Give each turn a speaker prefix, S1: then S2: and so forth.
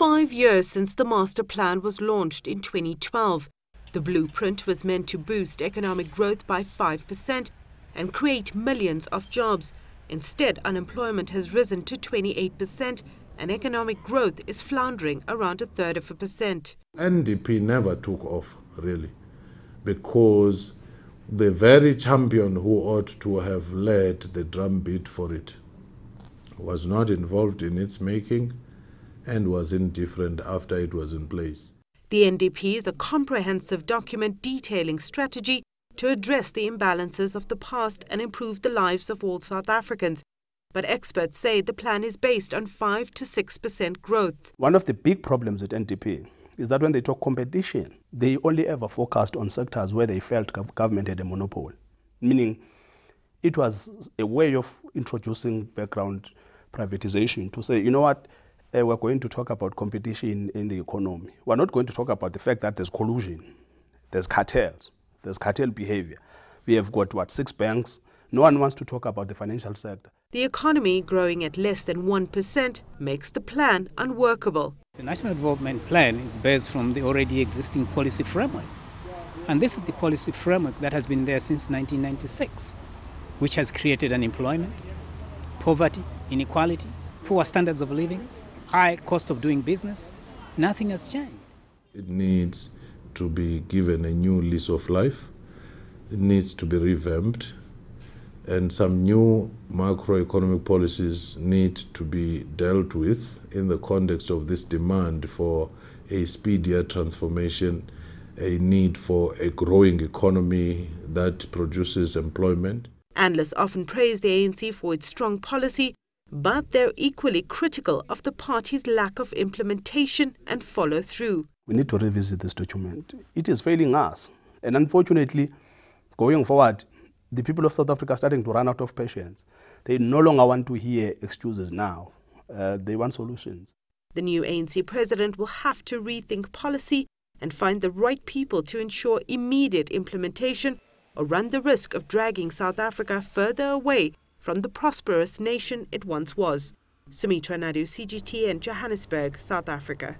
S1: 5 years since the master plan was launched in 2012. The blueprint was meant to boost economic growth by 5% and create millions of jobs. Instead, unemployment has risen to 28% and economic growth is floundering around 1/3%.
S2: NDP never took off, really, because the very champion who ought to have led the drumbeat for it was not involved in its making and was indifferent after it was in place.
S1: The NDP is a comprehensive document detailing strategy to address the imbalances of the past and improve the lives of all South Africans. But experts say the plan is based on 5 to 6% growth.
S3: One of the big problems with NDP is that when they talk competition, they only ever focused on sectors where they felt government had a monopoly. Meaning it was a way of introducing background privatization to say, you know what, we're going to talk about competition in the economy. We're not going to talk about the fact that there's collusion, there's cartels, there's cartel behavior. We have got, 6 banks. No one wants to talk about the financial sector.
S1: The economy growing at less than 1% makes the plan unworkable.
S4: The National Development Plan is based from the already existing policy framework. And this is the policy framework that has been there since 1996, which has created unemployment, poverty, inequality, poor standards of living, high cost of doing business. Nothing has changed.
S2: It needs to be given a new lease of life. It needs to be revamped. And some new macroeconomic policies need to be dealt with in the context of this demand for a speedier transformation, a need for a growing economy that produces employment.
S1: Analysts often praise the ANC for its strong policy, but they're equally critical of the party's lack of implementation and follow-through.
S3: We need to revisit this document. It is failing us. And unfortunately, going forward, the people of South Africa are starting to run out of patience. They no longer want to hear excuses now. They want solutions.
S1: The new ANC president will have to rethink policy and find the right people to ensure immediate implementation or run the risk of dragging South Africa further away from the prosperous nation it once was. Sumitra, Nydoo, CGTN, Johannesburg, South Africa.